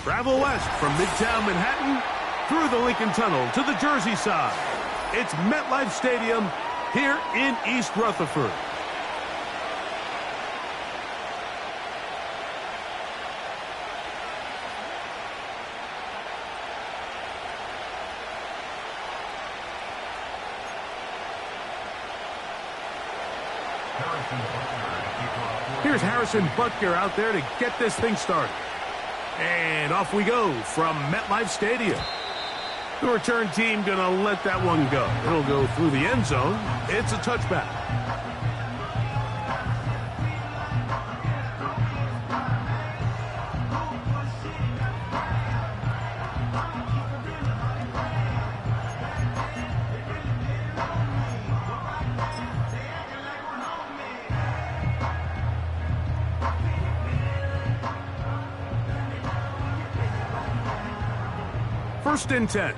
Travel west from Midtown Manhattan through the Lincoln Tunnel to the Jersey side. It's MetLife Stadium here in East Rutherford. Here's Harrison Butker out there to get this thing started. And off we go from MetLife Stadium. The return team going to let that one go. It'll go through the end zone. It's a touchback. First and 10.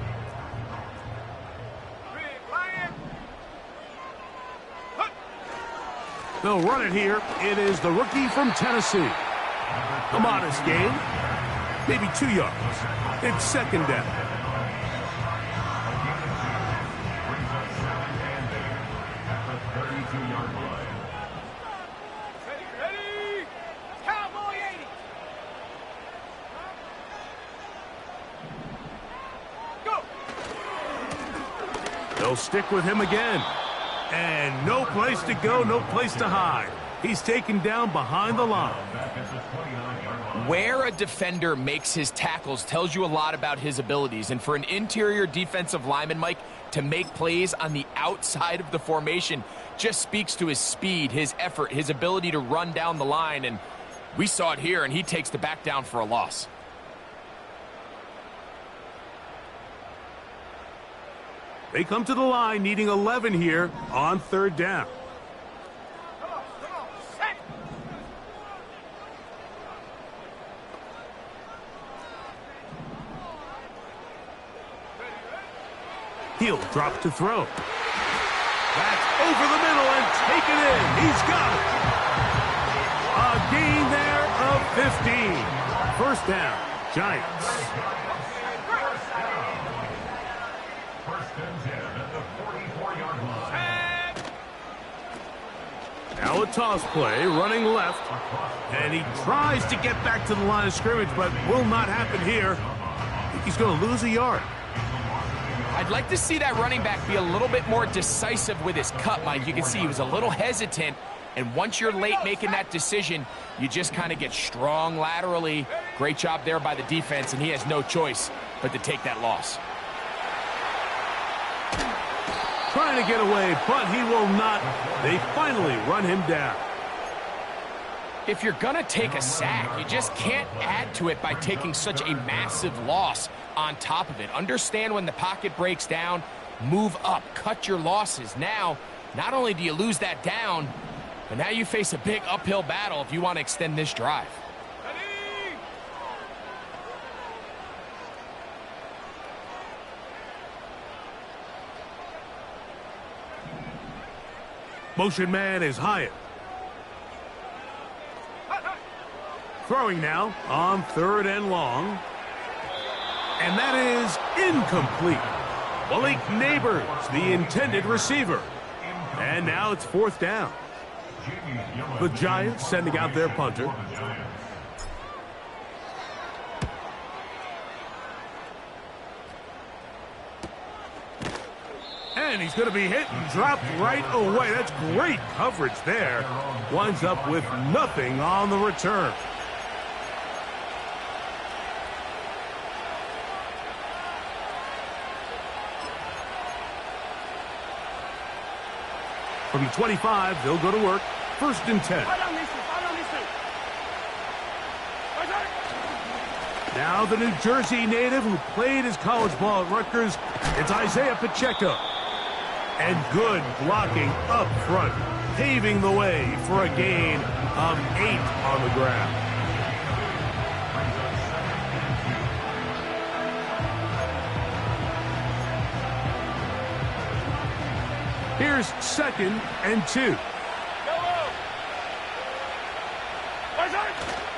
They'll run it here. It is the rookie from Tennessee. A modest gain, maybe 2 yards. It's second down. They'll stick with him again. And no place to go, no place to hide. He's taken down behind the line. Where a defender makes his tackles tells you a lot about his abilities. And for an interior defensive lineman, Mike, to make plays on the outside of the formation just speaks to his speed, his effort, his ability to run down the line. And we saw it here, and he takes the back down for a loss. They come to the line needing 11 here on third down. He'll drop to throw. That's over the middle and taken in. He's got it. A gain there of 15. First down, Giants. Now a toss play, running left. And he tries to get back to the line of scrimmage, but will not happen here. I think he's going to lose a yard. I'd like to see that running back be a little bit more decisive with his cut, Mike. You can see he was a little hesitant, and once you're late making that decision, you just kind of get strong laterally. Great job there by the defense, and he has no choice but to take that loss. Trying to get away, but he will not. They finally run him down. If you're going to take a sack, you just can't add to it by taking such a massive loss on top of it. Understand when the pocket breaks down, move up, cut your losses. Now, not only do you lose that down, but now you face a big uphill battle if you want to extend this drive. Motion man is Hyatt. Throwing now on third and long. And that is incomplete. Malik Neighbors, the intended receiver. And now it's fourth down. The Giants sending out their punter. And he's going to be hit and dropped right away. That's great coverage there. Winds up with nothing on the return. From the 25, they'll go to work. First and 10. Now the New Jersey native who played his college ball at Rutgers, it's Isaiah Pacheco. And good blocking up front, paving the way for a gain of 8 on the ground. Here's second and 2.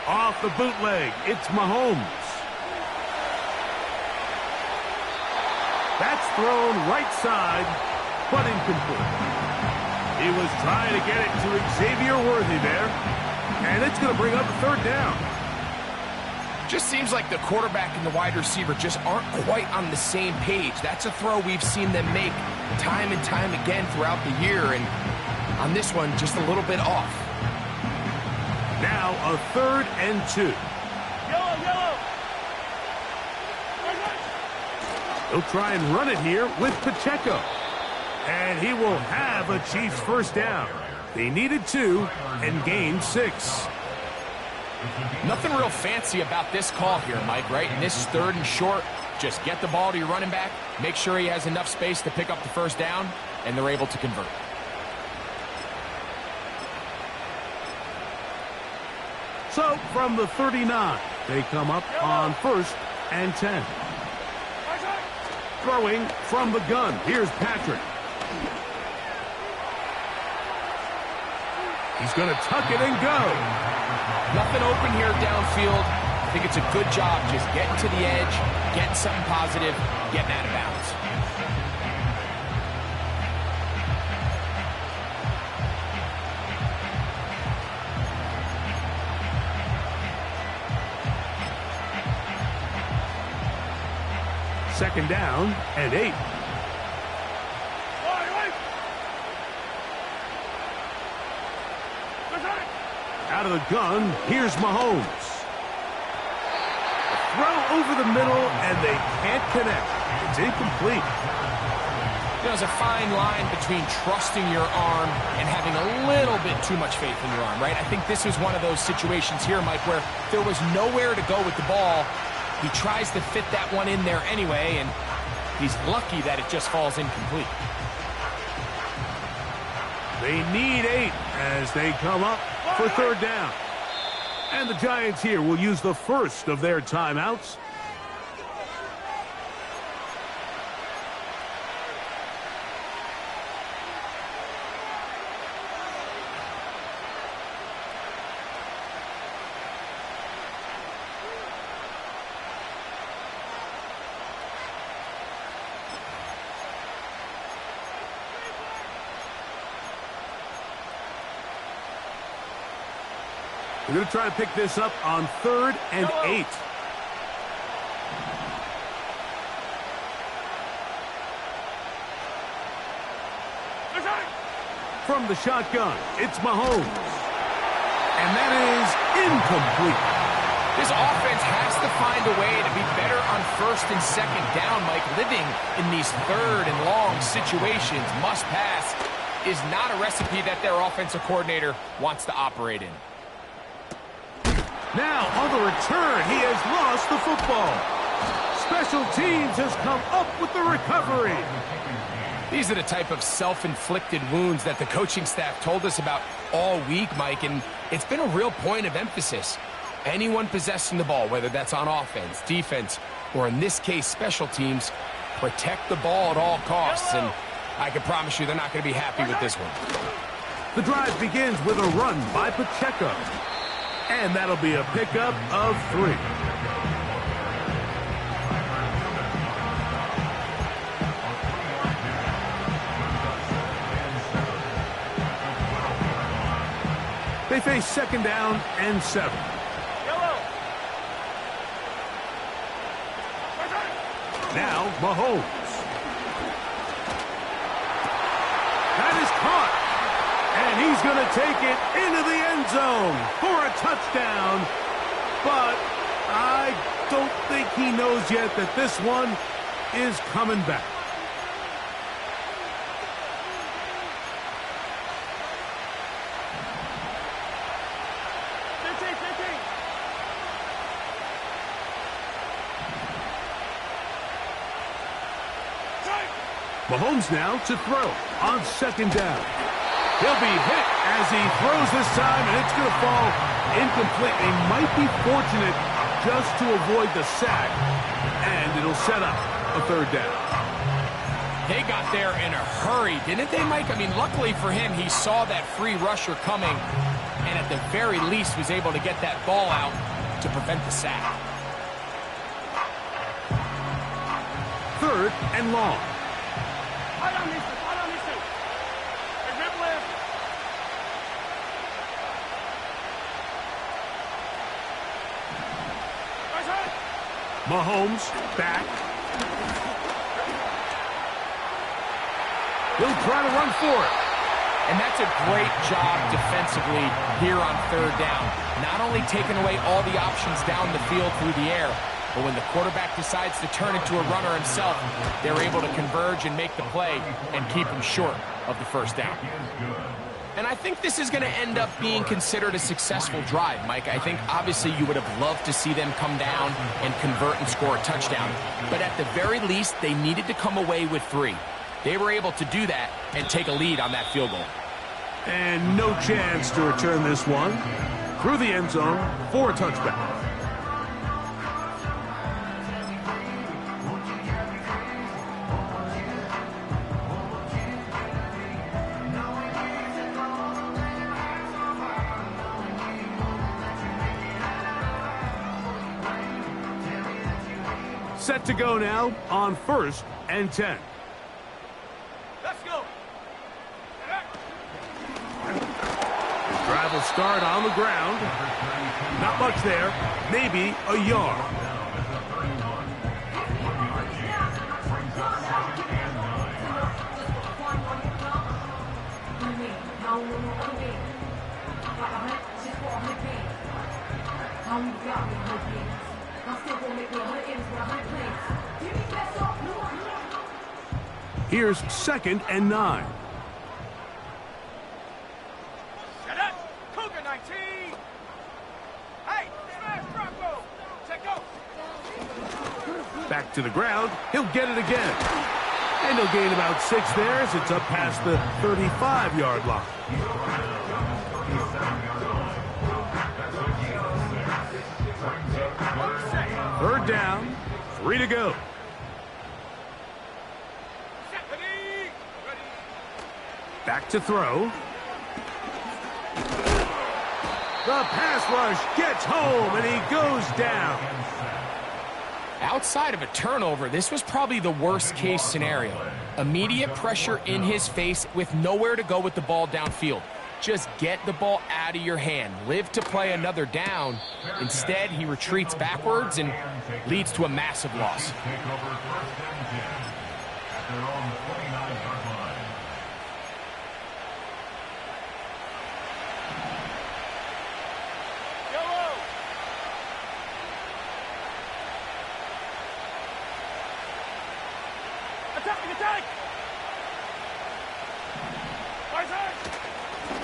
Off the bootleg, it's Mahomes. That's thrown right side, but incomplete. He was trying to get it to Xavier Worthy there, and it's going to bring up a third down. Just seems like the quarterback and the wide receiver just aren't quite on the same page. That's a throw we've seen them make time and time again throughout the year, and on this one, just a little bit off. Now a 3rd and 2. He'll try and run it here with Pacheco. And he will have a Chiefs first down. They needed 2 and gained 6. Nothing real fancy about this call here, Mike, right? And this is 3rd and short. Just get the ball to your running back, make sure he has enough space to pick up the first down, and they're able to convert. So from the 39, they come up on 1st and 10. Throwing from the gun. Here's Patrick. He's going to tuck it and go. Nothing open here downfield. I think it's a good job just getting to the edge, getting something positive, getting out of bounds. Second down and 8. Out of the gun, here's Mahomes. A throw over the middle, and they can't connect. It's incomplete. There's a fine line between trusting your arm and having a little bit too much faith in your arm, right? I think this is one of those situations here, Mike, where there was nowhere to go with the ball. He tries to fit that one in there anyway, and he's lucky that it just falls incomplete. They need 8 as they come up for 3rd down. And the Giants here will use the first of their timeouts. We're going to try to pick this up on 3rd and 8. From the shotgun, it's Mahomes. And that is incomplete. This offense has to find a way to be better on 1st and 2nd down, Mike. Living in these 3rd and long situations, must pass, is not a recipe that their offensive coordinator wants to operate in. Now, on the return, he has lost the football. Special teams has come up with the recovery. These are the type of self-inflicted wounds that the coaching staff told us about all week, Mike, and it's been a real point of emphasis. Anyone possessing the ball, whether that's on offense, defense, or in this case, special teams, protect the ball at all costs, and I can promise you they're not going to be happy with this one. The drive begins with a run by Pacheco. And that'll be a pickup of 3. They face 2nd down and 7. Now Mahomes. That is caught. And he's going to take it into the end zone for a touchdown. But I don't think he knows yet that this one is coming back. Mahomes now to throw on 2nd down. He'll be hit as he throws this time, and it's going to fall incomplete. They might be fortunate just to avoid the sack, and it'll set up a 3rd down. They got there in a hurry, didn't they, Mike? I mean, luckily for him, he saw that free rusher coming, and at the very least was able to get that ball out to prevent the sack. 3rd third and long. Mahomes back. He'll try to run for it. And that's a great job defensively here on third down. Not only taking away all the options down the field through the air, but when the quarterback decides to turn into a runner himself, they're able to converge and make the play and keep him short of the first down. And I think this is going to end up being considered a successful drive, Mike. I think obviously you would have loved to see them come down and convert and score a touchdown. But at the very least, they needed to come away with 3. They were able to do that and take a lead on that field goal. And no chance to return this one through the end zone for a touchback. Set to go now on 1st and 10. Let's go. Drive will start on the ground. Not much there. Maybe a yard. Here's 2nd and 9. Set up. Cougar 19. Hey, smash Bronco. Check go. Back to the ground. He'll get it again. And he'll gain about 6 there as it's up past the 35-yard line. Third down. 3 to go. Back to throw. The pass rush gets home, and he goes down. Outside of a turnover, this was probably the worst-case scenario. Immediate pressure in his face with nowhere to go with the ball downfield. Just get the ball out of your hand. Live to play another down. Instead, he retreats backwards and leads to a massive loss.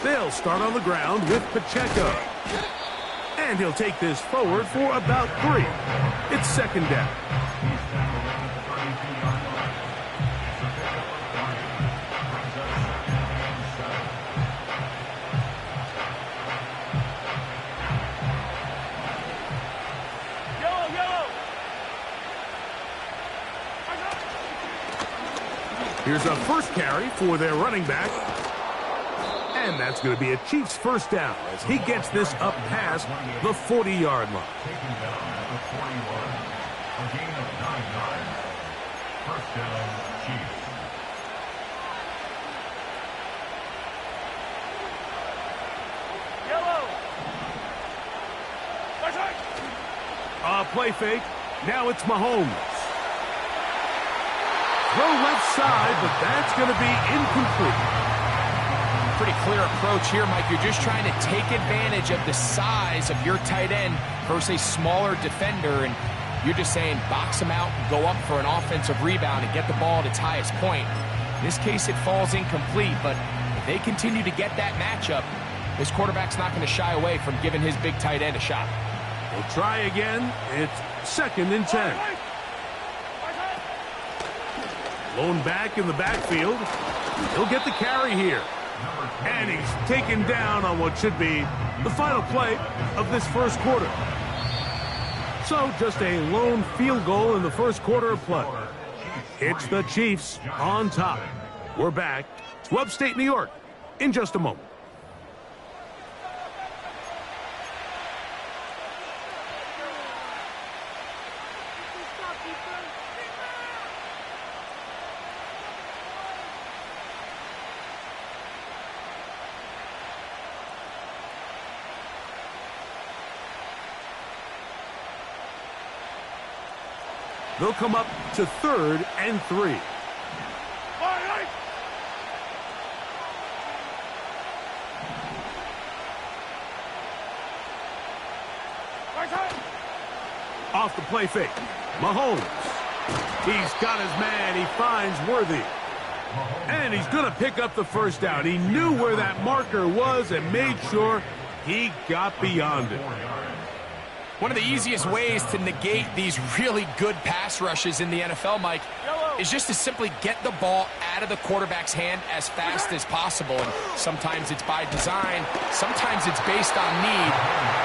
They'll start on the ground with Pacheco. And he'll take this forward for about 3. It's 2nd down. Here's a first carry for their running back. And that's going to be a Chiefs first down as he gets this up past the 40-yard line. First down, Chiefs. Play fake. Now it's Mahomes. Throw left side, but that's going to be incomplete. Pretty clear approach here, Mike. You're just trying to take advantage of the size of your tight end versus a smaller defender, and you're just saying box him out and go up for an offensive rebound and get the ball at its highest point. In this case, it falls incomplete, but if they continue to get that matchup, this quarterback's not going to shy away from giving his big tight end a shot. We'll try again. It's 2nd and 10. Lone back in the backfield. He'll get the carry here. And he's taken down on what should be the final play of this first quarter. So just a lone field goal in the first quarter of play. It's the Chiefs on top. We're back to upstate New York in just a moment. They'll come up to 3rd and 3. Off the play fake. Mahomes. He's got his man. He finds Worthy. And he's going to pick up the first down. He knew where that marker was and made sure he got beyond it. One of the easiest ways to negate these really good pass rushes in the NFL, Mike, is just to simply get the ball out of the quarterback's hand as fast as possible. And sometimes it's by design, sometimes it's based on need.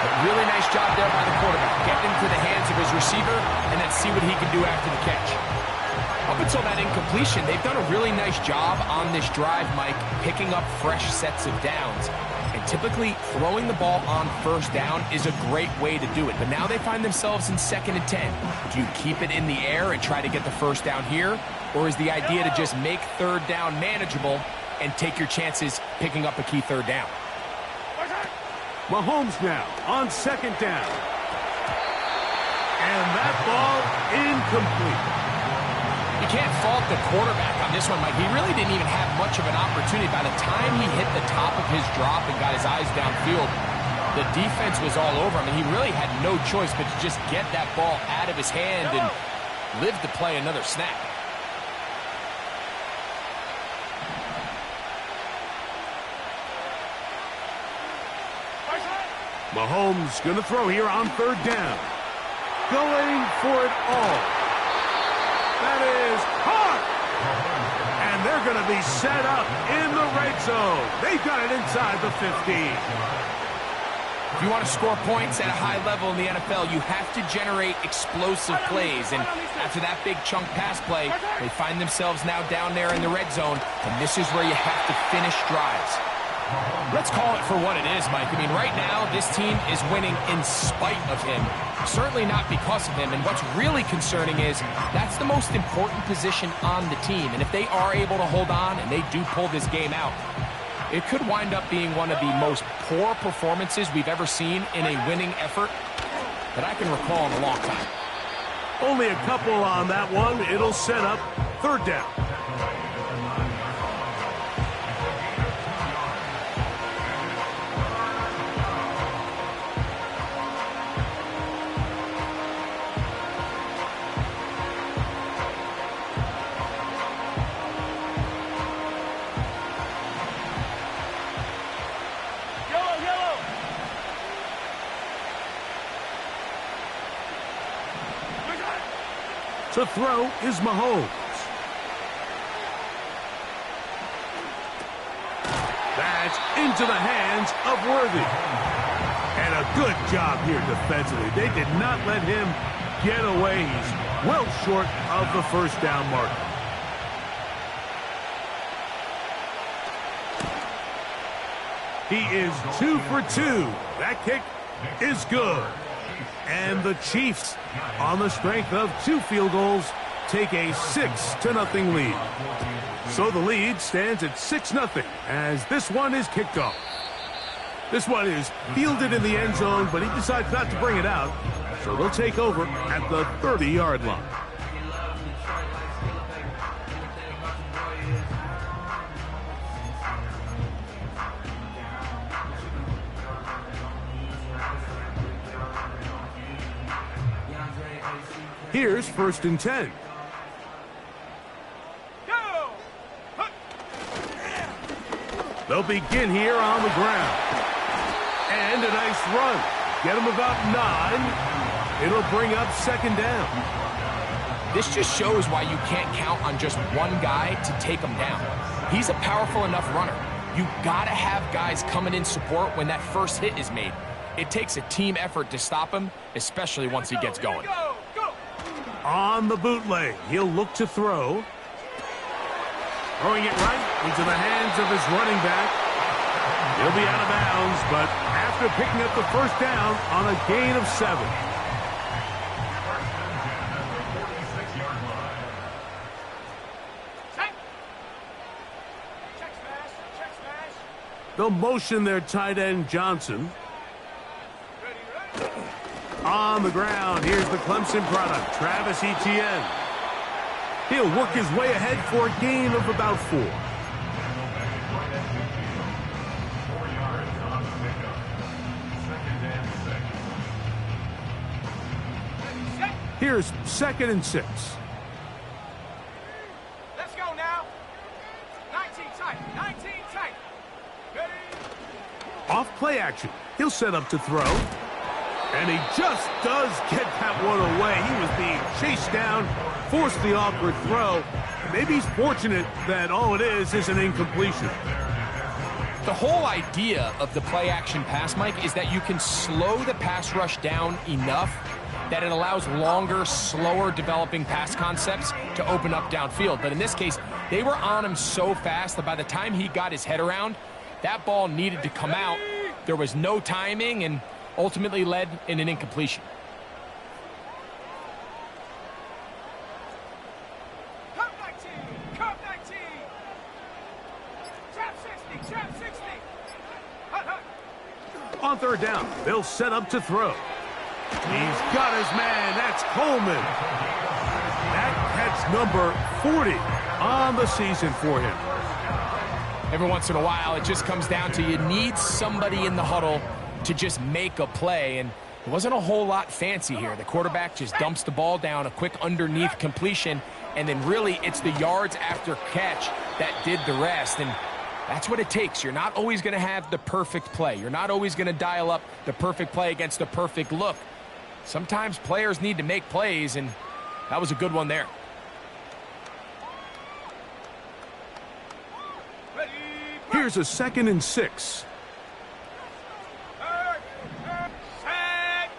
But really nice job there by the quarterback, getting into the hands of his receiver and then see what he can do after the catch. Up until that incompletion, they've done a really nice job on this drive, Mike, picking up fresh sets of downs. And typically, throwing the ball on first down is a great way to do it. But now they find themselves in 2nd and 10. Do you keep it in the air and try to get the first down here? Or is the idea to just make 3rd down manageable and take your chances picking up a key 3rd down? Mahomes now on 2nd down. And that ball incomplete. You can't fault the quarterback on this one, Mike. He really didn't even have much of an opportunity. By the time he hit the top of his drop and got his eyes downfield, the defense was all over him, and he really had no choice but to just get that ball out of his hand and live to play another snap. Mahomes going to throw here on 3rd down. Going for it all. That is hard. And they're going to be set up in the red zone. They've got it inside the 15. If you want to score points at a high level in the NFL, you have to generate explosive plays. And after that big chunk pass play, they find themselves now down there in the red zone. And this is where you have to finish drives. Let's call it for what it is, Mike. I mean, right now, this team is winning in spite of him. Certainly not because of him. And what's really concerning is that's the most important position on the team. And if they are able to hold on and they do pull this game out, it could wind up being one of the most poor performances we've ever seen in a winning effort that I can recall in a long time. Only a couple on that one. It'll set up 3rd down. To throw is Mahomes. That's into the hands of Worthy. And a good job here defensively. They did not let him get away. He's well short of the first down mark. He is 2 for 2. That kick is good. And the Chiefs, on the strength of 2 field goals, take a 6-0 lead. So the lead stands at 6-0 as this one is kicked off. This one is fielded in the end zone, but he decides not to bring it out. So they'll take over at the 30-yard line. Here's 1st and 10. They'll begin here on the ground. And a nice run. Get him about 9. It'll bring up 2nd down. This just shows why you can't count on just one guy to take him down. He's a powerful enough runner. You gotta have guys coming in support when that first hit is made. It takes a team effort to stop him, especially once he gets going. On the bootleg, he'll look to throw. Throwing it right into the hands of his running back. He'll be out of bounds, but after picking up the first down on a gain of 7. They'll motion their tight end Johnson. On the ground, here's the Clemson product, Travis Etienne. He'll work his way ahead for a gain of about 4. Here's 2nd and 6. Let's go now. 19 tight. 19 tight. Ready? Off play action. He'll set up to throw. And he just does get that one away. He was being chased down, forced the awkward throw. Maybe he's fortunate that all it is an incompletion. The whole idea of the play action pass, Mike, is that you can slow the pass rush down enough that it allows longer, slower developing pass concepts to open up downfield. But in this case, they were on him so fast that by the time he got his head around, that ball needed to come out. There was no timing and ultimately led in an incompletion. Cup 19. Cup 19. Trap 60. Trap 60. Hut, hut. On 3rd down, they'll set up to throw. He's got his man. That's Coleman. That catch number 40 on the season for him. Every once in a while, it just comes down to you need somebody in the huddle to just make a play, and it wasn't a whole lot fancy here. The quarterback just dumps the ball down, a quick underneath completion, and then really it's the yards after catch that did the rest, and that's what it takes. You're not always going to have the perfect play. You're not always going to dial up the perfect play against the perfect look. Sometimes players need to make plays, and that was a good one there. Ready? Here's a 2nd and 6. Set.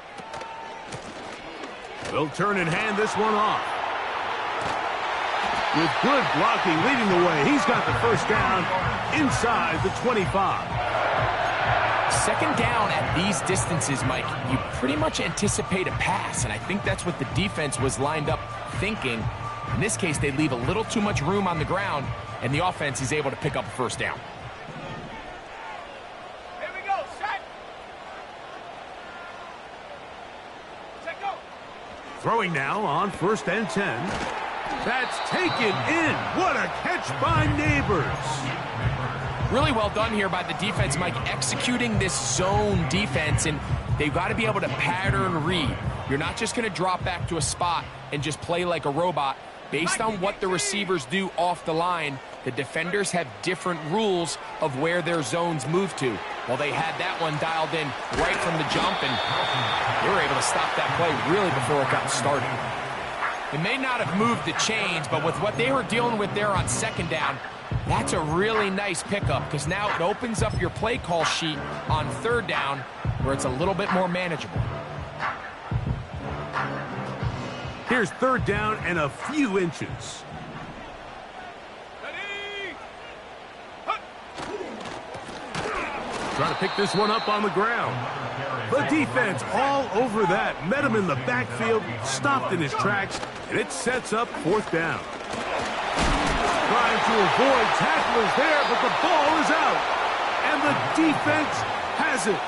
They'll turn and hand this one off. With good blocking leading the way, he's got the 1st down inside the 25. 2nd down at these distances, Mike, you pretty much anticipate a pass, and I think that's what the defense was lined up thinking. In this case, they leave a little too much room on the ground, and the offense is able to pick up a 1st down. Here we go. Set. Set, go. Throwing now on 1st and 10. That's taken in. What a catch by Neighbors. Really well done here by the defense, Mike, executing this zone defense, and they've got to be able to pattern read. You're not just going to drop back to a spot and just play like a robot. Based on what the receivers do off the line, the defenders have different rules of where their zones move to. Well, they had that one dialed in right from the jump, and they were able to stop that play really before it got started. It may not have moved the chains, but with what they were dealing with there on 2nd down, that's a really nice pickup because now it opens up your play call sheet on 3rd down where it's a little bit more manageable. Here's 3rd down and a few inches. Ready? Hut. Trying to pick this one up on the ground. The defense all over that. Met him in the backfield, stopped in his tracks, and it sets up 4th down. Trying to avoid tacklers there, but the ball is out. And the defense has it.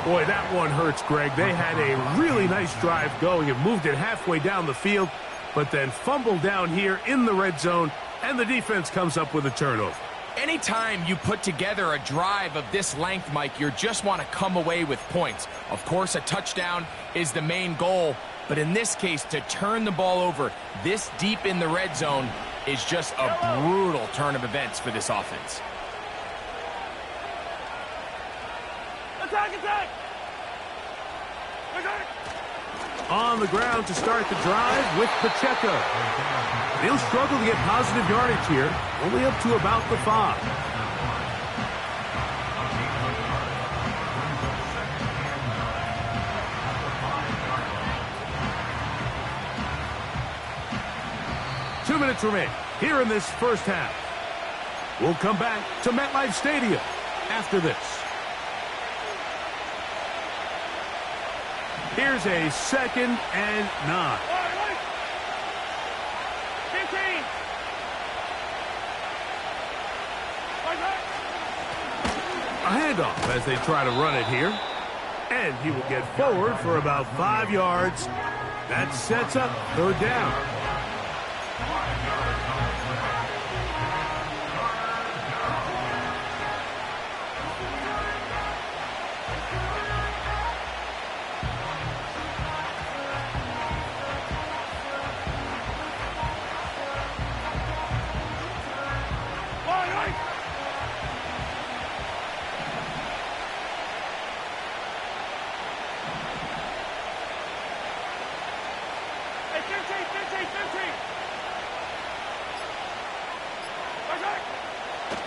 Boy, that one hurts, Greg. They had a really nice drive going and moved it halfway down the field, but then fumbled down here in the red zone, and the defense comes up with a turnover. Anytime you put together a drive of this length, Mike, you just want to come away with points. Of course, a touchdown is the main goal, but in this case, to turn the ball over this deep in the red zone is just a brutal turn of events for this offense. Attack, attack! Attack! On the ground to start the drive with Pacheco. He'll struggle to get positive yardage here, only up to about the 5. Two minutes remain here in this 1st half. We'll come back to MetLife Stadium after this. Here's a 2nd and 9. 15. A handoff as they try to run it here. And he will get forward for about 5 yards. That sets up third down.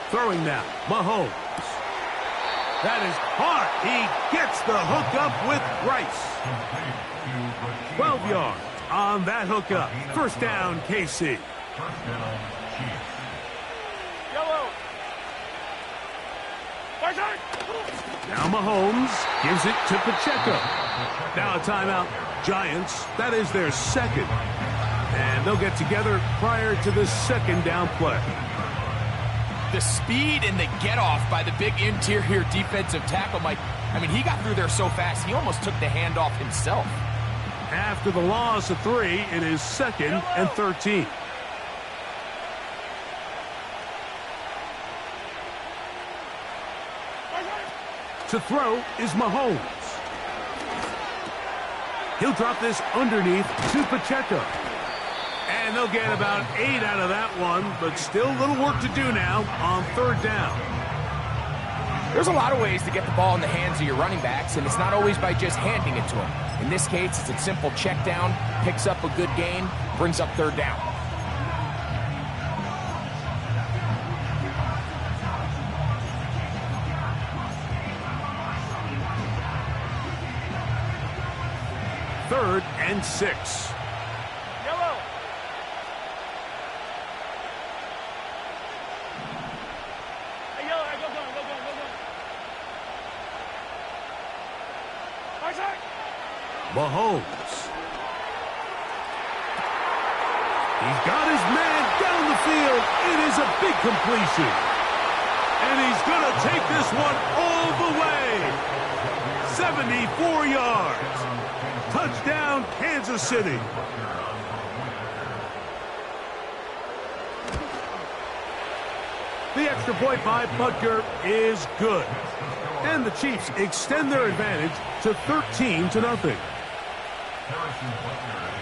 Throwing now, Mahomes. That is hard. He gets the hookup with Rice. 12 yards on that hookup. First down, KC. Yellow. Now Mahomes gives it to Pacheco. Now a timeout. Giants, that is their second. And they'll get together prior to the second down play. The speed and the get-off by the big interior defensive tackle, Mike. I mean, he got through there so fast, he almost took the handoff himself. After the loss of 3, it is 2nd and 13. To throw is Mahomes. He'll drop this underneath to Pacheco. And they'll get about 8 out of that one, but still a little work to do now on third down. There's a lot of ways to get the ball in the hands of your running backs, and it's not always by just handing it to them. In this case, it's a simple check down, picks up a good gain, brings up third down. Third and 6. Mahomes. He's got his man down the field. It is a big completion. And he's going to take this one all the way. 74 yards. Touchdown, Kansas City. The extra point by Butker is good. And the Chiefs extend their advantage to 13-0.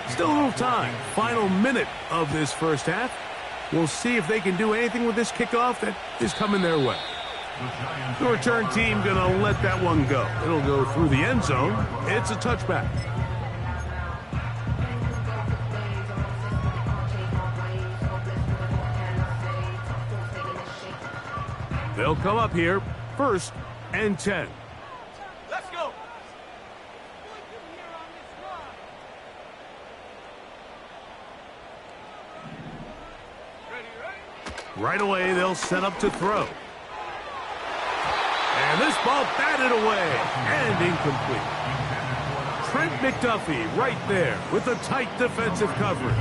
Still a little time. Final minute of this first half. We'll see if they can do anything with this kickoff that is coming their way. The return team going to let that one go. It'll go through the end zone. It's a touchback. They'll come up here, 1st and 10. Let's go. Right away, they'll set up to throw. And this ball batted away and incomplete. Trent McDuffie right there with a tight defensive coverage.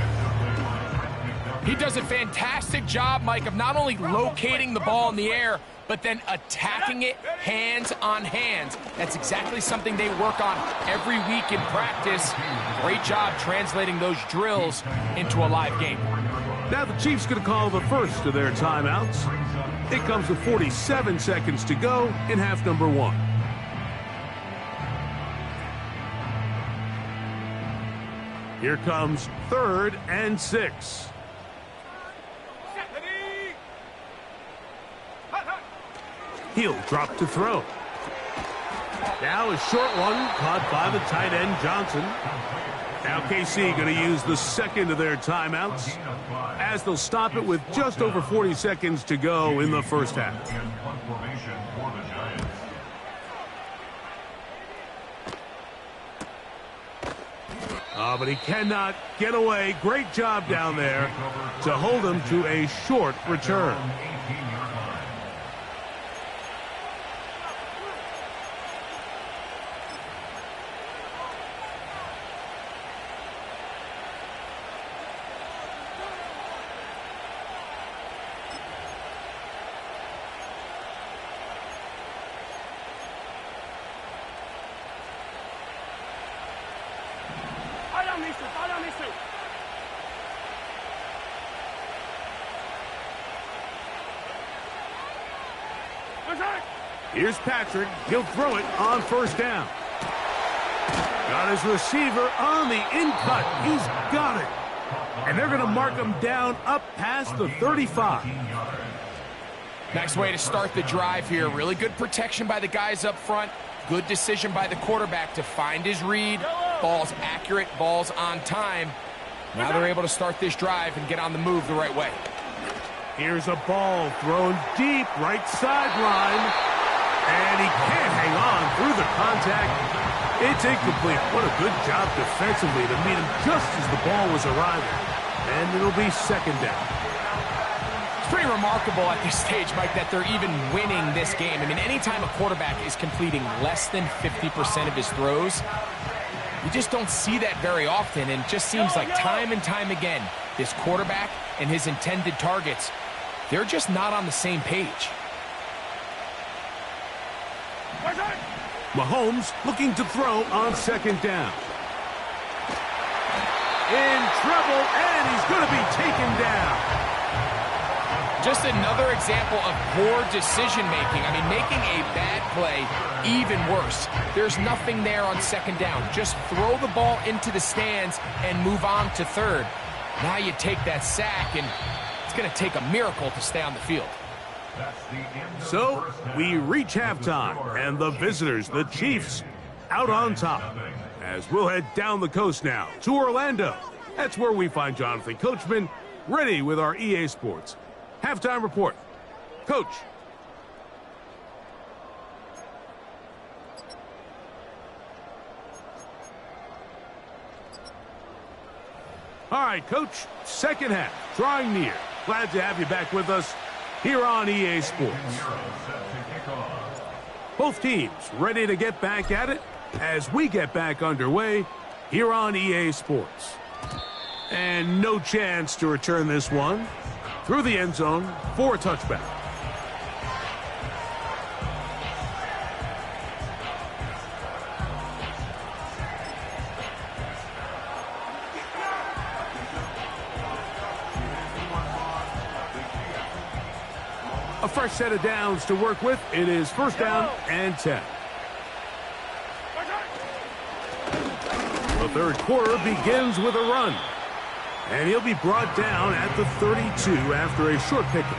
He does a fantastic job, Mike, of not only locating the ball in the air, but then attacking it hands on hands. That's exactly something they work on every week in practice. Great job translating those drills into a live game. Now the Chiefs going to call the first of their timeouts. It comes with 47 seconds to go in half number 1. Here comes 3rd and 6. He'll drop to throw. Now a short one caught by the tight end Johnson. Now KC going to use the second of their timeouts as they'll stop it with just over 40 seconds to go in the first half. But he cannot get away. Great job down there to hold him to a short return. Here's Patrick. He'll throw it on first down. Got his receiver on the in-cut. He's got it. And they're going to mark him down up past the 35. Nice way to start the drive here. Really good protection by the guys up front. Good decision by the quarterback to find his read. Ball's accurate, ball's on time. Now they're able to start this drive and get on the move the right way. Here's a ball thrown deep right sideline. And he can't hang on through the contact. It's incomplete. What a good job defensively to meet him just as the ball was arriving. And it'll be second down. It's pretty remarkable at this stage, Mike, that they're even winning this game. I mean, anytime a quarterback is completing less than 50% of his throws, you just don't see that very often. And it just seems like time and time again, this quarterback and his intended targets, they're just not on the same page. Mahomes looking to throw on second down. In trouble, and he's going to be taken down. Just another example of poor decision-making. I mean, making a bad play even worse. There's nothing there on second down. Just throw the ball into the stands and move on to third. Now you take that sack, and it's going to take a miracle to stay on the field. So we reach halftime, and the visitors, the Chiefs, out on top. As we'll head down the coast now to Orlando. That's where we find Jonathan Coachman ready with our EA Sports halftime report. Coach. All right, Coach, second half, drawing near. Glad to have you back with us here on EA Sports. Both teams ready to get back at it as we get back underway here on EA Sports. And no chance to return this one through the end zone for a touchback. A fresh set of downs to work with. It is first down and 10. The third quarter begins with a run. And he'll be brought down at the 32 after a short pickup.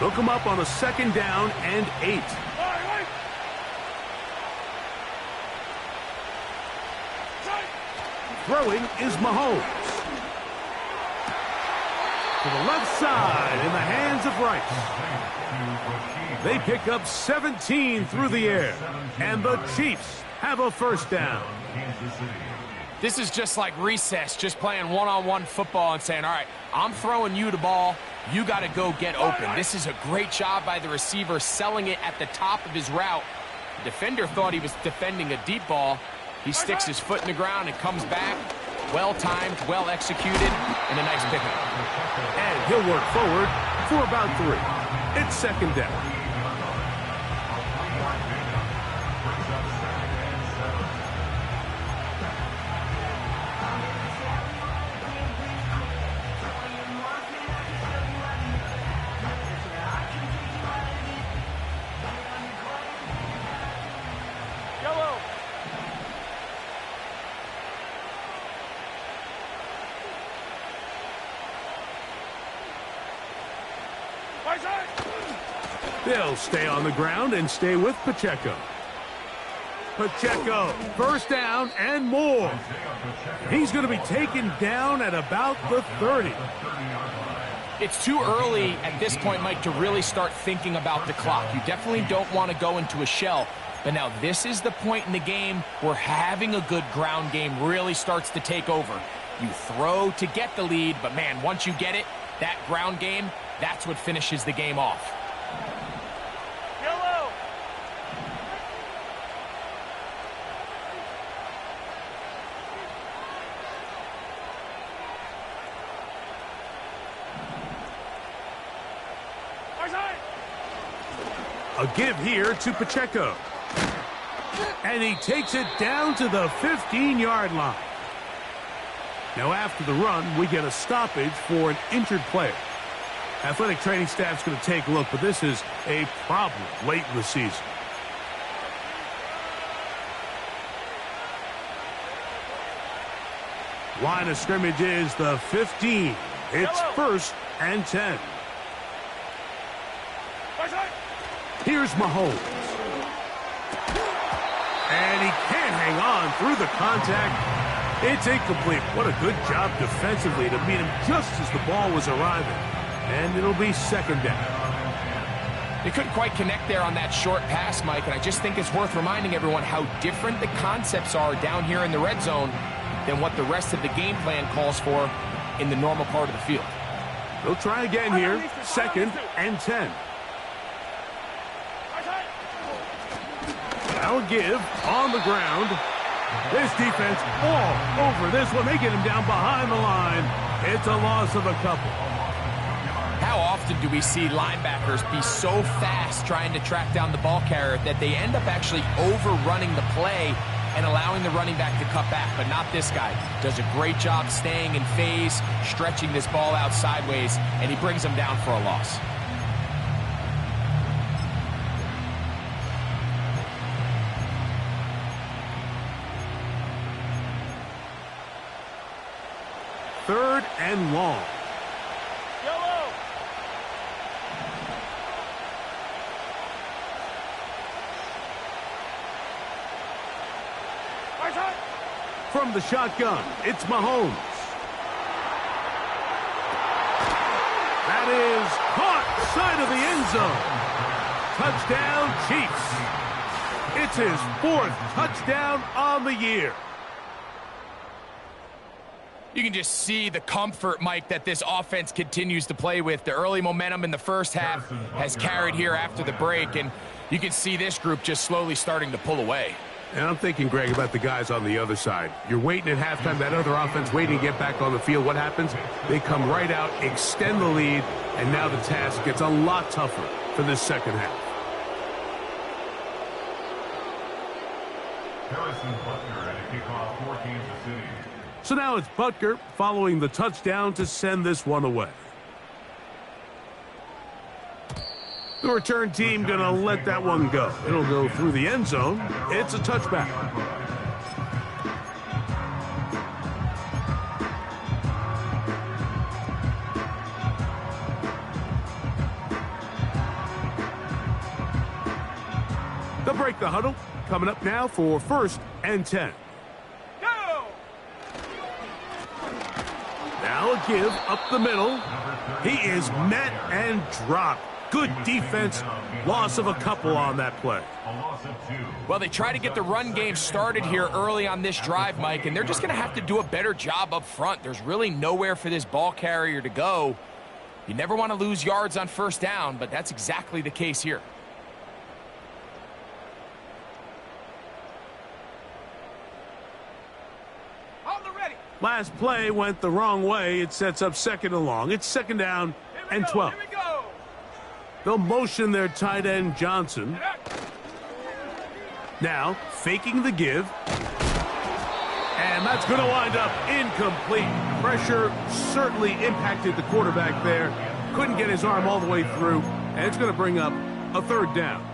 They'll come up on a second down and 8. Throwing is Mahomes. To the left side in the hands of Rice. They pick up 17 through the air. And the Chiefs have a first down. This is just like recess, just playing one-on-one football and saying, all right, I'm throwing you the ball. You got to go get open. This is a great job by the receiver selling it at the top of his route. The defender thought he was defending a deep ball. He sticks his foot in the ground and comes back. Well-timed, well-executed, and a nice pickup. And he'll work forward for about 3. It's second down. They'll stay on the ground and stay with Pacheco. Pacheco, first down and more. He's going to be taken down at about the 30. It's too early at this point, Mike, to really start thinking about the clock. You definitely don't want to go into a shell. But now this is the point in the game where having a good ground game really starts to take over. You throw to get the lead, but man, once you get it, that ground game, that's what finishes the game off. A give here to Pacheco. And he takes it down to the 15-yard line. Now after the run, we get a stoppage for an injured player. Athletic training staff's going to take a look, but this is a problem late in the season. Line of scrimmage is the 15. It's 1st and 10. Here's Mahomes. And he can't hang on through the contact. It's incomplete. What a good job defensively to meet him just as the ball was arriving. And it'll be 2nd down. They couldn't quite connect there on that short pass, Mike, and I just think it's worth reminding everyone how different the concepts are down here in the red zone than what the rest of the game plan calls for in the normal part of the field. They'll try again here. 2nd and 10. Now a give on the ground. This defense all over this one. They get him down behind the line. It's a loss of a couple. How often do we see linebackers be so fast trying to track down the ball carrier that they end up actually overrunning the play and allowing the running back to cut back? But not this guy. Does a great job staying in phase, stretching this ball out sideways, and he brings him down for a loss. Third and long. From the shotgun, it's Mahomes. That is caught side of the end zone. Touchdown, Chiefs. It's his 4th touchdown on the year. You can just see the comfort, Mike, that this offense continues to play with. The early momentum in the first half has carried here after the break, and you can see this group just slowly starting to pull away. And I'm thinking, Greg, about the guys on the other side. You're waiting at halftime, that other offense waiting to get back on the field. What happens? They come right out, extend the lead, and now the task gets a lot tougher for this second half. So now it's Butker following the touchdown to send this one away. The return team going to let that one go. It'll go through the end zone. It's a touchback. They'll break the huddle. Coming up now for 1st and 10. Go! Now a give up the middle. He is met and dropped. Good defense. Loss of a couple on that play. Well, they try to get the run game started here early on this drive, Mike, and they're just going to have to do a better job up front. There's really nowhere for this ball carrier to go. You never want to lose yards on 1st down, but that's exactly the case here. Last play went the wrong way. It sets up 2nd and long. It's 2nd down and 12. They'll motion their tight end Johnson. Now faking the give. And that's going to wind up incomplete. Pressure certainly impacted the quarterback there. Couldn't get his arm all the way through. And it's going to bring up a 3rd down.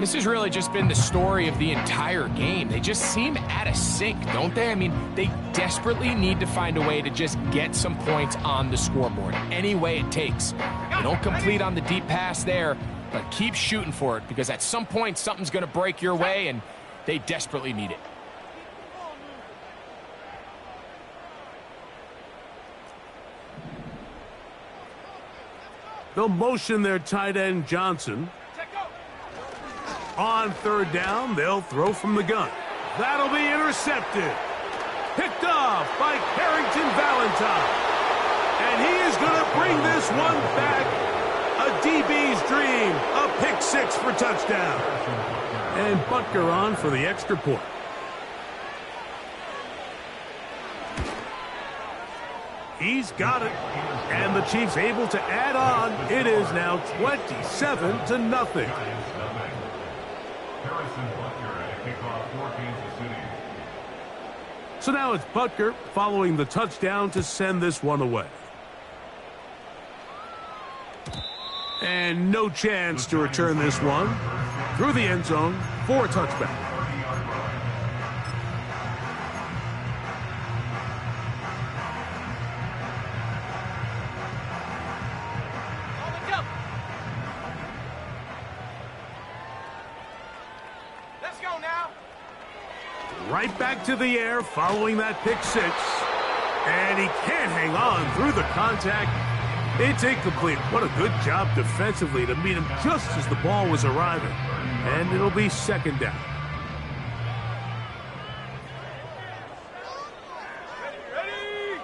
This has really just been the story of the entire game. They just seem out of sync, don't they? I mean, they desperately need to find a way to just get some points on the scoreboard, any way it takes. They don't complete on the deep pass there, but keep shooting for it, because at some point something's going to break your way, and they desperately need it. They'll motion their tight end Johnson. On 3rd down, they'll throw from the gun. That'll be intercepted. Picked off by Carrington Valentine. And he is going to bring this one back. A DB's dream. A pick 6 for touchdown. And Butker on for the extra point. He's got it. And the Chiefs able to add on. It is now 27-0. So now it's Butker following the touchdown to send this one away. And no chance to return this one through the end zone for a touchback. Let's go now. Right back to the air following that pick six. And he can't hang on through the contact. It's incomplete. What a good job defensively to meet him just as the ball was arriving. And it'll be second down. Ready.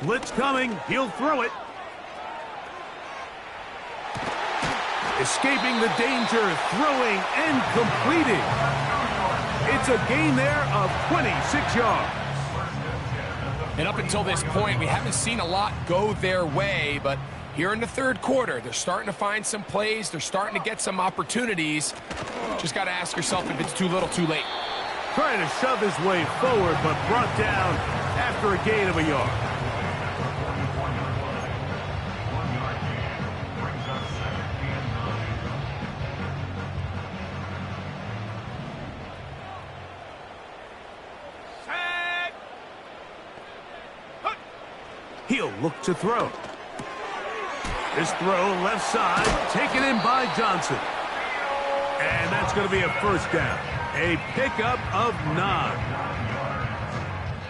Blitz coming. He'll throw it. Escaping the danger, throwing and completing. It's a gain there of 26 yards. And up until this point, we haven't seen a lot go their way, but here in the third quarter, they're starting to find some plays. They're starting to get some opportunities. Just got to ask yourself if it's too little, too late. Trying to shove his way forward, but brought down after a gain of a yard. He'll look to throw. This throw left side, taken in by Johnson. And that's going to be a first down. A pickup of 9.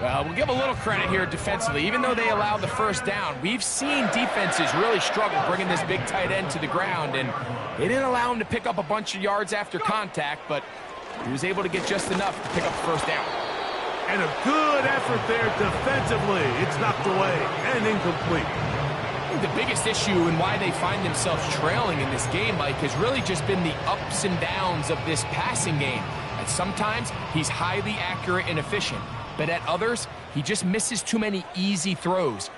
Well, we'll give a little credit here defensively. Even though they allowed the first down, we've seen defenses really struggle bringing this big tight end to the ground, and they didn't allow him to pick up a bunch of yards after contact, but he was able to get just enough to pick up the first down. And a good effort there defensively. It's knocked away and incomplete. I think the biggest issue and why they find themselves trailing in this game, Mike, has really just been the ups and downs of this passing game. And sometimes he's highly accurate and efficient, but at others, he just misses too many easy throws.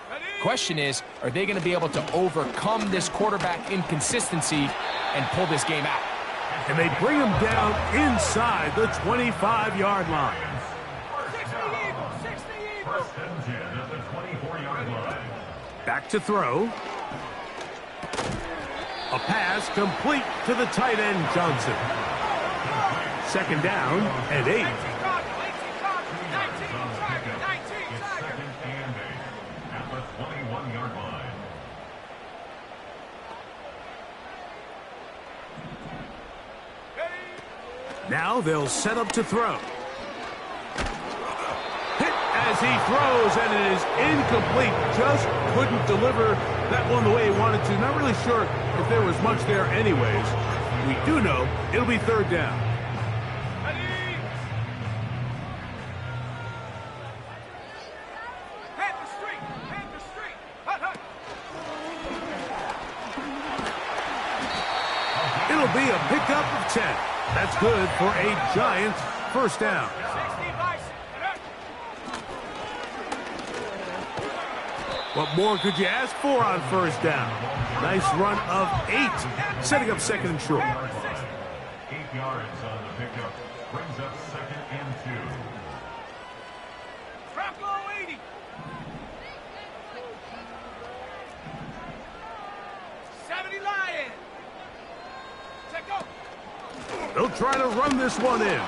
Question is, are they going to be able to overcome this quarterback inconsistency and pull this game out? And they bring him down inside the 25-yard line. Back to throw. A pass complete to the tight end, Johnson. Second down and 8. Now they'll set up to throw. Hit as he throws, and it is incomplete. Just couldn't deliver that one the way he wanted to. Not really sure if there was much there anyways. We do know it'll be third down. It'll be a pickup of 10. That's good for a Giants first down. What more could you ask for on first down? Nice run of 8, setting up second and short. 8 yards on the pickup, brings up second and 2. Drop low 80. Lion. Check go. They'll try to run this one in.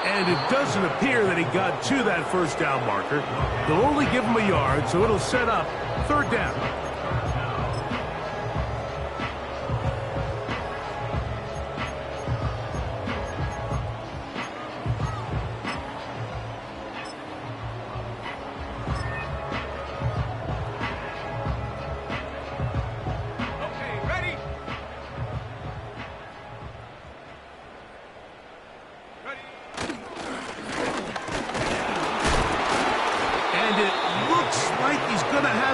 And it doesn't appear that he got to that first down marker. They'll only give him a yard, so it'll set up third down.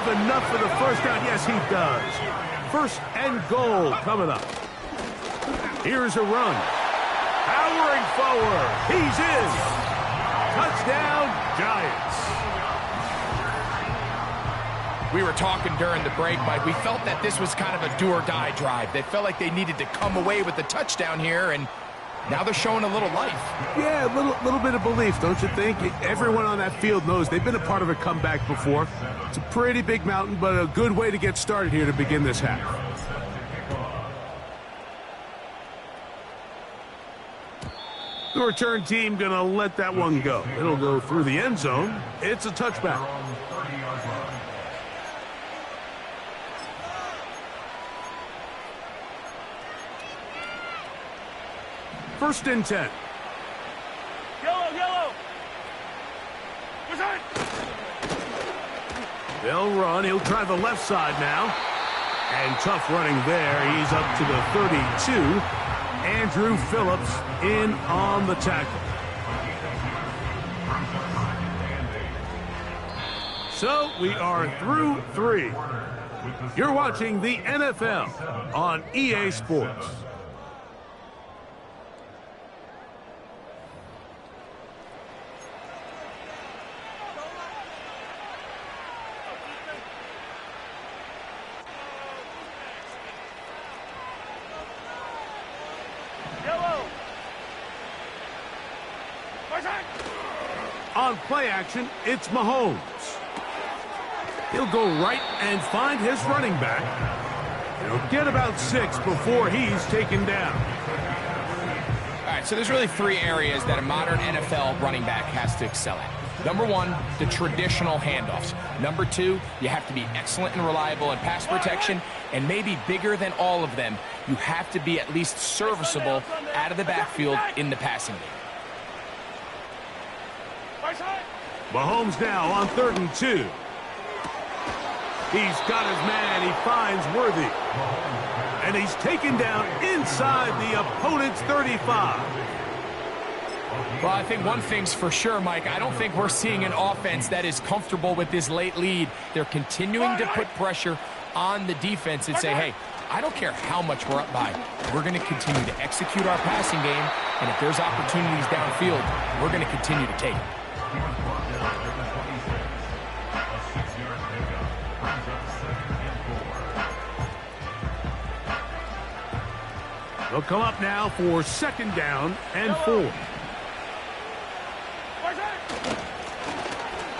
Enough for the first down. Yes, he does. First and goal coming up. Here's a run. Powering forward. He's in. Touchdown, Giants. We were talking during the break, Mike. We felt that this was kind of a do-or-die drive. They felt like they needed to come away with the touchdown here, and now they're showing a little life. Yeah, a little bit of belief, don't you think? Everyone on that field knows they've been a part of a comeback before. It's a pretty big mountain, but a good way to get started here to begin this half. The return team going to let that one go. It'll go through the end zone. It's a touchback. First and 10. Yellow. They'll run. He'll try the left side now. And tough running there. He's up to the 32. Andrew Phillips in on the tackle. So we are through 3. You're watching the NFL on EA Sports. On play action, it's Mahomes. He'll go right and find his running back. He'll get about 6 before he's taken down. All right, so there's really 3 areas that a modern NFL running back has to excel at. Number 1, the traditional handoffs. Number 2, you have to be excellent and reliable in pass protection. And maybe bigger than all of them, you have to be at least serviceable out of the backfield in the passing game. Mahomes now on 3rd and 2. He's got his man. He finds Worthy. And he's taken down inside the opponent's 35. Well, I think one thing's for sure, Mike. I don't think we're seeing an offense that is comfortable with this late lead. They're continuing to put pressure on the defense and say, hey, I don't care how much we're up by. We're going to continue to execute our passing game, and if there's opportunities downfield, we're going to continue to take it. They'll come up now for 2nd down and 4.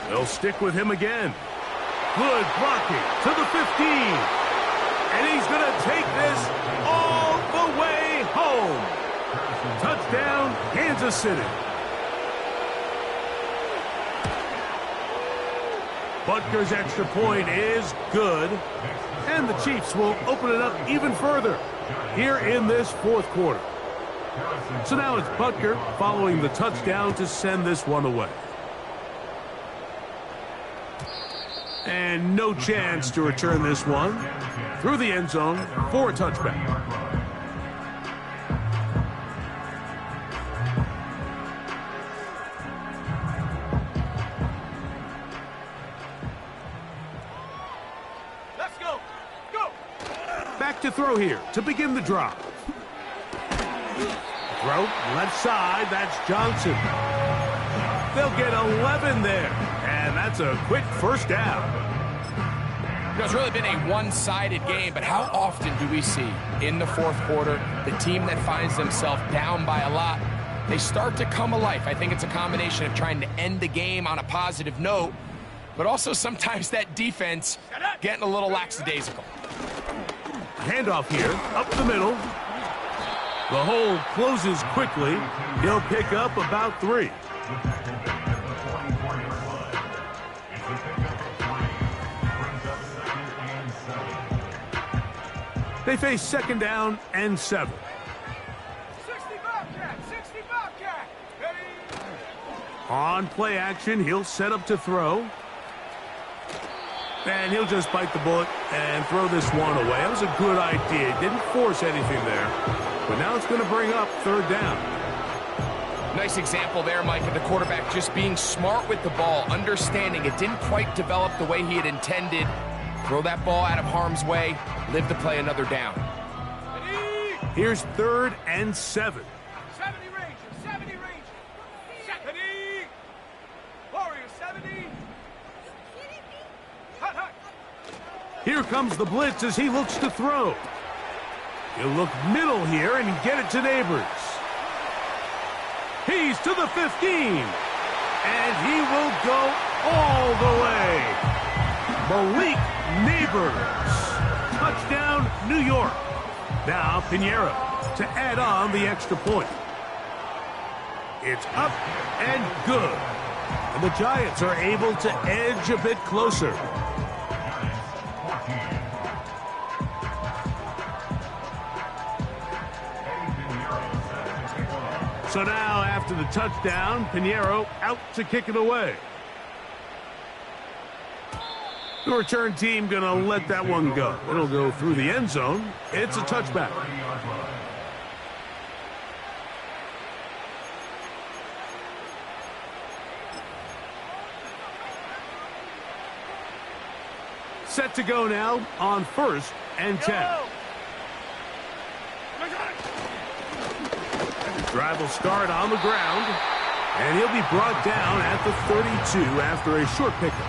They'll stick with him again. Good blocking to the 15. And he's going to take this all the way home. Touchdown, Kansas City. Butker's extra point is good. And the Chiefs will open it up even further here in this 4th quarter. So now it's Butker following the touchdown to send this one away. And no chance to return this one through the end zone for a touchback. Let's go. Go. Back to throw here to begin the drive. Throw left side. That's Johnson. They'll get 11 there. And that's a quick first down. You know, it's really been a one-sided game, but how often do we see in the 4th quarter the team that finds themselves down by a lot, they start to come alive? I think it's a combination of trying to end the game on a positive note, but also sometimes that defense getting a little lackadaisical. Handoff here, up the middle. The hole closes quickly. He'll pick up about 3. They face 2nd down and 7. 60 Bobcat. Ready. On play action, he'll set up to throw. And he'll just bite the bullet and throw this one away. That was a good idea. Didn't force anything there. But now it's going to bring up 3rd down. Nice example there, Mike, of the quarterback just being smart with the ball, understanding it didn't quite develop the way he had intended. Throw that ball out of harm's way, live to play another down. Here's 3rd and 7. 70 Rangers. Ready. Warriors 70. Hut. Here comes the blitz as he looks to throw. He'll look middle here and get it to Neighbors. He's to the 15. And he will go all the way. Malik Neighbors. Touchdown, New York. Now Pinheiro to add on the extra point. It's up and good. And the Giants are able to edge a bit closer. So now, after the touchdown, Pinheiro out to kick it away. The return team going to let that one go. It'll go through the end zone. It's a touchback. Set to go now on 1st and 10. Drive will start on the ground, and he'll be brought down at the 32 after a short pickup.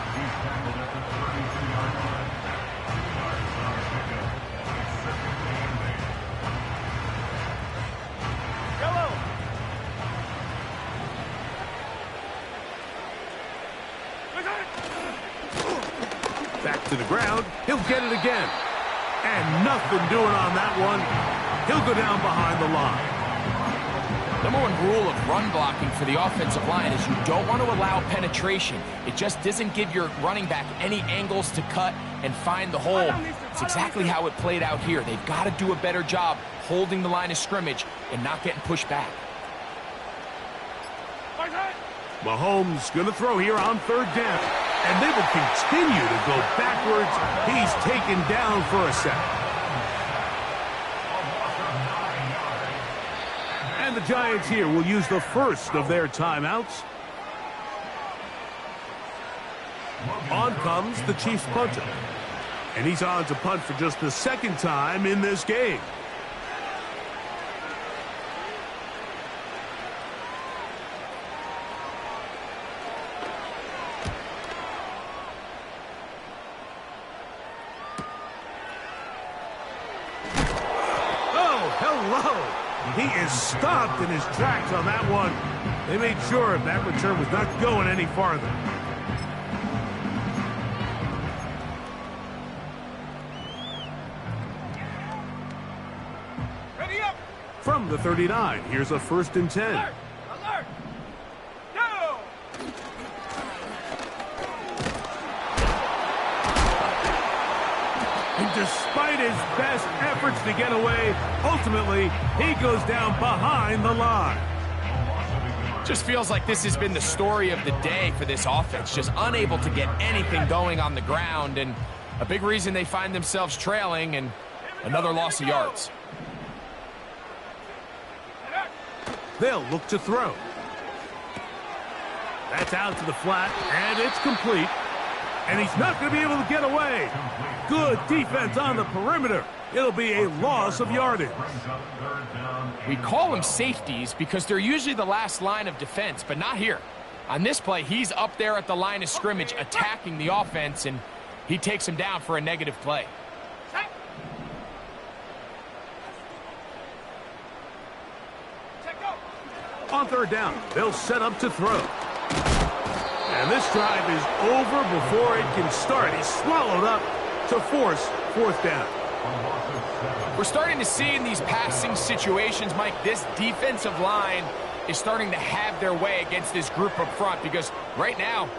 Back to the ground. He'll get it again. And nothing doing on that one. He'll go down behind the line. Number one rule of run blocking for the offensive line is you don't want to allow penetration. It just doesn't give your running back any angles to cut and find the hole. It's exactly how it played out here. They've got to do a better job holding the line of scrimmage and not getting pushed back. Mahomes going to throw here on 3rd down. And they will continue to go backwards. He's taken down for a sack. And the Giants here will use the first of their timeouts. On comes the Chiefs punter. And he's on to punt for just the 2nd time in this game. He is stopped in his tracks on that one. They made sure that return was not going any farther. Ready up. From the 39, here's a 1st and 10. Alert. Alert. Go. And despite his best efforts to get away, ultimately, he goes down behind the line. Just feels like this has been the story of the day for this offense. Just unable to get anything going on the ground, and a big reason they find themselves trailing and another loss of yards. They'll look to throw. That's out to the flat, and it's complete. And he's not going to be able to get away. Good defense on the perimeter. It'll be a loss of yardage. We call them safeties because they're usually the last line of defense, but not here. On this play, he's up there at the line of scrimmage attacking the offense, and he takes him down for a negative play. On 3rd down, they'll set up to throw. And this drive is over before it can start. He's swallowed up to force 4th down. We're starting to see in these passing situations, Mike, this defensive line is starting to have their way against this group up front because right now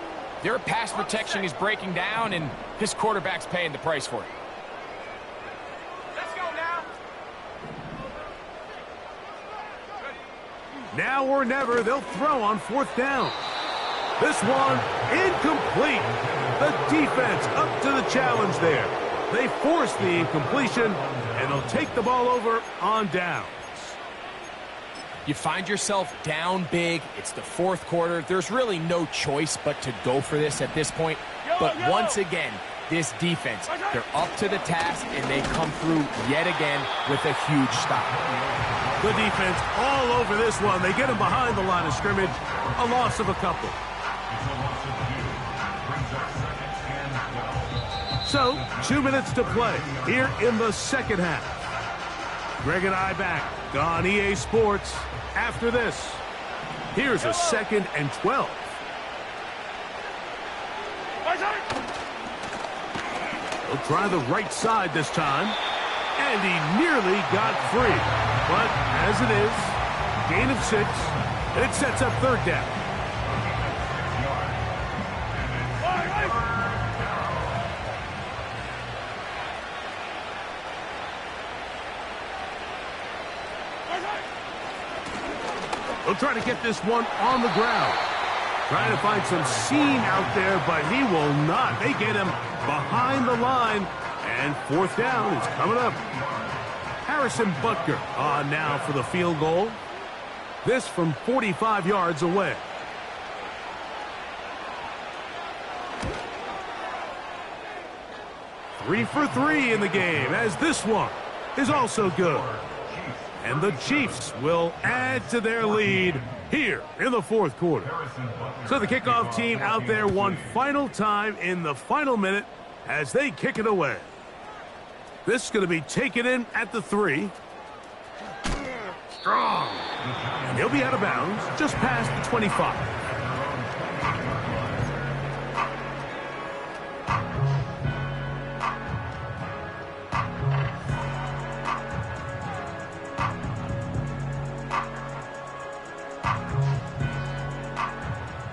their pass protection is breaking down and this quarterback's paying the price for it. Let's go now. Now or never, they'll throw on 4th down. This one incomplete. The defense up to the challenge there. They force the incompletion, and they'll take the ball over on downs. You find yourself down big. It's the 4th quarter. There's really no choice but to go for this at this point. But once again, this defense, they're up to the task, and they come through yet again with a huge stop. The defense all over this one. They get him behind the line of scrimmage. A loss of a couple. So, 2 minutes to play here in the second half. Greg and I back on EA Sports after this. Here's a 2nd and 12. He'll try the right side this time. And he nearly got free. But as it is, gain of 6. And it sets up 3rd down. He'll try to get this one on the ground. Trying to find some seam out there, but he will not. They get him behind the line, and 4th down is coming up. Harrison Butker on now for the field goal. This from 45 yards away. Three for 3 in the game, as this one is also good. And the Chiefs will add to their lead here in the 4th quarter. So the kickoff team out there one final time in the final minute as they kick it away. This is going to be taken in at the 3. Strong. And he'll be out of bounds just past the 25.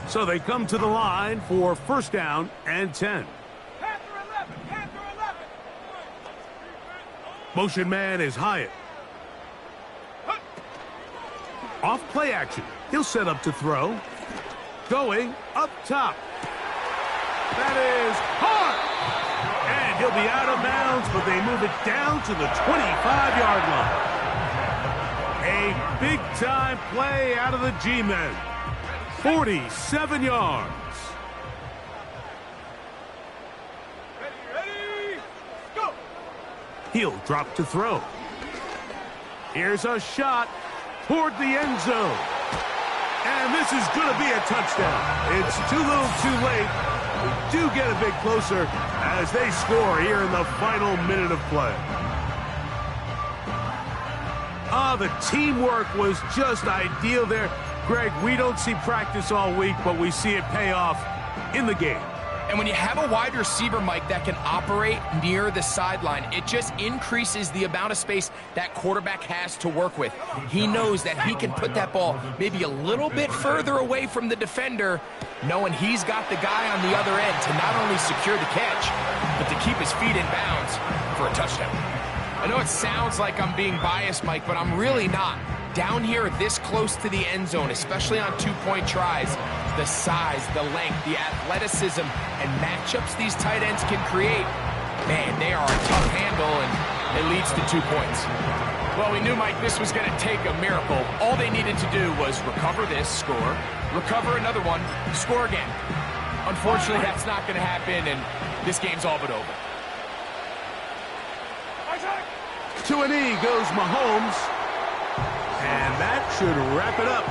So they come to the line for 1st down and 10. Panther 11. Motion man is Hyatt. Off play action. He'll set up to throw. Going up top. That is hard. And he'll be out of bounds, but they move it down to the 25-yard line. A big-time play out of the G-men. 47 yards. Ready, go! He'll drop to throw. Here's a shot toward the end zone. And this is going to be a touchdown. It's too little too late. We do get a bit closer as they score here in the final minute of play. The teamwork was just ideal there. Greg, we don't see practice all week, but we see it pay off in the game. And when you have a wide receiver, Mike, that can operate near the sideline, it just increases the amount of space that quarterback has to work with. He knows that he can put that ball maybe a little bit further away from the defender, knowing he's got the guy on the other end to not only secure the catch, but to keep his feet in bounds for a touchdown. I know it sounds like I'm being biased, Mike, but I'm really not. Down here this close to the end zone, especially on 2-point tries, the size, the length, the athleticism, and matchups these tight ends can create, man, they are a tough handle, and it leads to 2 points. Well, we knew, Mike, this was going to take a miracle. All they needed to do was recover this, score, recover another one, score again. Unfortunately, that's not going to happen, and this game's all but over. To a knee goes Mahomes. And that should wrap it up.